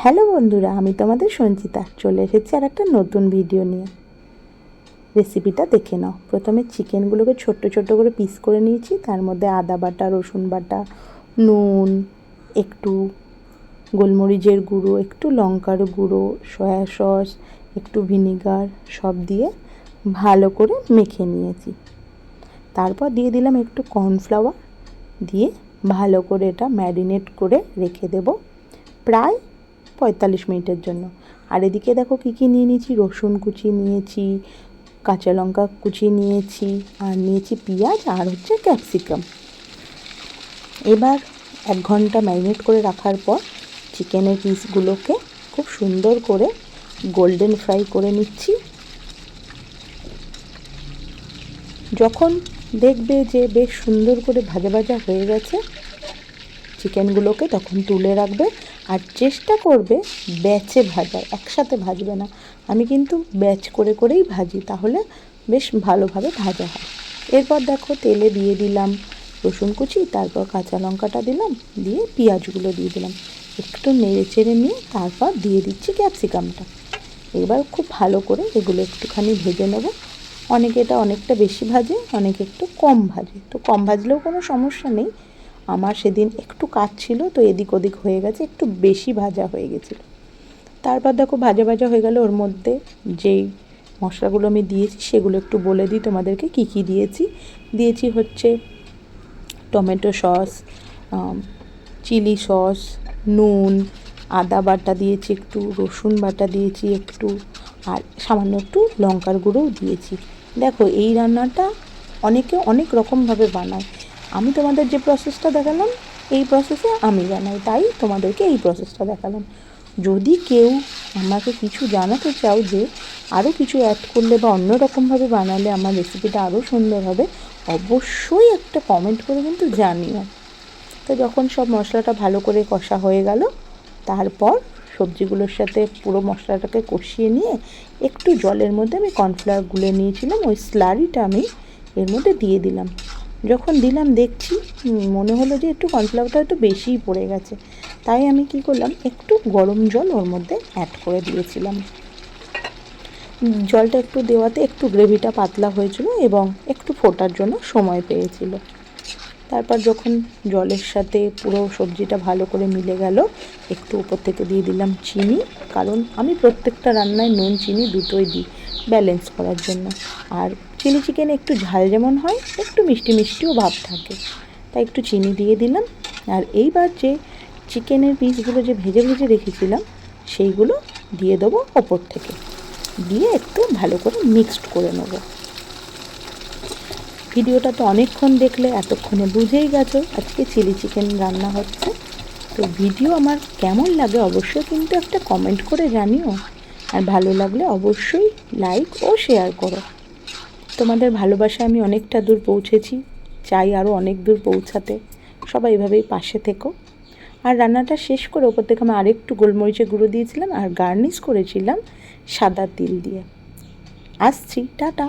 Hello বন্ধুরা, আমি তোমাদের সঞ্চিতা চলে এসেছি আর একটা নতুন ভিডিও নিয়ে। রেসিপিটা দেখে নাও। প্রথমে চিকেনগুলোকে ছোট্ট ছোট্ট করে পিস করে নিয়েছি। তার মধ্যে আদা বাটা, রসুন বাটা, নুন, একটু গোলমরিচের গুঁড়ো, একটু লঙ্কার গুঁড়ো, সয়া সস, একটু ভিনিগার সব দিয়ে ভালো করে মেখে নিয়েছি। তারপর দিয়ে দিলাম একটু কর্নফ্লাওয়ার, দিয়ে ভালো করে এটা ম্যারিনেট করে রেখে দেব প্রায় 45 মিনিটের জন্য। আর এদিকে দেখো কী কী নিয়ে নিয়েছি। রসুন কুচি নিয়েছি, কাঁচা লঙ্কা কুচি নিয়েছি, আর নিয়েছি পেঁয়াজ আর হচ্ছে ক্যাপসিকাম। এবার 1 ঘন্টা ম্যারিনেট করে রাখার পর চিকেনের পিসগুলোকে খুব সুন্দর করে গোল্ডেন ফ্রাই করে নিচ্ছি। যখন দেখবে যে বেশ সুন্দর করে ভাজা ভাজা হয়ে গেছে চিকেনগুলোকে, তখন তুলে রাখবে। আর চেষ্টা করবে ব্যাচে ভাজার, একসাথে ভাজবে না। আমি কিন্তু ব্যাচ করে করেই ভাজি, তাহলে বেশ ভালোভাবে ভাজা হয়। এরপর দেখো তেলে দিয়ে দিলাম রসুন কুচি, তারপর কাঁচা লঙ্কাটা দিলাম, দিয়ে পেঁয়াজগুলো দিয়ে দিলাম। একটু নেড়ে চেড়ে নিয়ে তারপর দিয়ে দিচ্ছি ক্যাপসিকামটা। এবার খুব ভালো করে এগুলো একটুখানি ভেজে নেব। অনেকে এটা অনেকটা বেশি ভাজে, অনেকে একটু কম ভাজে। তো কম ভাজলেও কোনো সমস্যা নেই। আমার সেদিন একটু কাজ ছিল, তো এদিক ওদিক হয়ে গেছে, একটু বেশি ভাজা হয়ে গেছিলো। তারপর দেখো ভাজা ভাজা হয়ে গেল। ওর মধ্যে যেই মশলাগুলো আমি দিয়েছি সেগুলো একটু বলে দিই তোমাদেরকে কী কী দিয়েছি। দিয়েছি হচ্ছে টমেটো সস, চিলি সস, নুন, আদা বাটা দিয়েছি একটু, রসুন বাটা দিয়েছি একটু, আর সামান্য একটু লঙ্কার গুঁড়োও দিয়েছি। দেখো এই রান্নাটা অনেকে অনেক রকমভাবে বানায়। আমি তোমাদের যে প্রসেসটা দেখালাম এই প্রসেসে আমি বানাই, তাই তোমাদেরকে এই প্রসেসটা দেখালাম। যদি কেউ আমাকে কিছু জানাতে চাও যে আরও কিছু অ্যাড করলে বা অন্য রকমভাবে বানালে আমার রেসিপিটা আরও সুন্দর হবে, অবশ্যই একটা কমেন্ট করে কিন্তু জানিও। তো যখন সব মশলাটা ভালো করে কষা হয়ে গেল, তারপর সবজিগুলোর সাথে পুরো মশলাটাকে কষিয়ে নিয়ে একটু জলের মধ্যে আমি কর্নফ্লাওয়ার গুলে নিয়েছিলাম, ওই স্লারিটা আমি এর মধ্যে দিয়ে দিলাম। যখন দিলাম দেখছি মনে হলো যে একটু কর্নফ্লাওয়ারটা একটু বেশিই পড়ে গেছে, তাই আমি কি করলাম, একটু গরম জল ওর মধ্যে অ্যাড করে দিয়েছিলাম। জলটা একটু দেওয়াতে একটু গ্রেভিটা পাতলা হয়েছিল এবং একটু ফোটার জন্য সময় পেয়েছিল। তারপর যখন জলের সাথে পুরো সবজিটা ভালো করে মিলে গেল, একটু উপর থেকে দিয়ে দিলাম চিনি, কারণ আমি প্রত্যেকটা রান্নায় নুন চিনি দুটোই দিই ব্যালেন্স করার জন্য। আর চিলি চিকেনে একটু ঝাল যেমন হয়, একটু মিষ্টি মিষ্টিও ভাব থাকে, তাই একটু চিনি দিয়ে দিলাম। আর এইবার যে চিকেনের পিসগুলো যে ভেজে ভেজে রেখেছিলাম সেইগুলো দিয়ে দেবো ওপর থেকে, দিয়ে একটু ভালো করে মিক্সড করে নেব। ভিডিওটা তো অনেকক্ষণ দেখলে, এতক্ষণে বুঝেই গেছো আজকে চিলি চিকেন রান্না হচ্ছে। তো ভিডিও আমার কেমন লাগে অবশ্যই কিন্তু একটা কমেন্ট করে জানিও, আর ভালো লাগলে অবশ্যই লাইক ও শেয়ার করো। তোমাদের ভালোবাসায় আমি অনেকটা দূর পৌঁছেছি, চাই আরও অনেক দূর পৌঁছাতে। সবাই এভাবেই পাশে থেকো। আর রান্নাটা শেষ করে ওপর থেকে আমি আরেকটু গোলমরিচের গুঁড়ো দিয়েছিলাম আর গার্নিশ করেছিলাম সাদা তিল দিয়ে। আসছি, টাটা।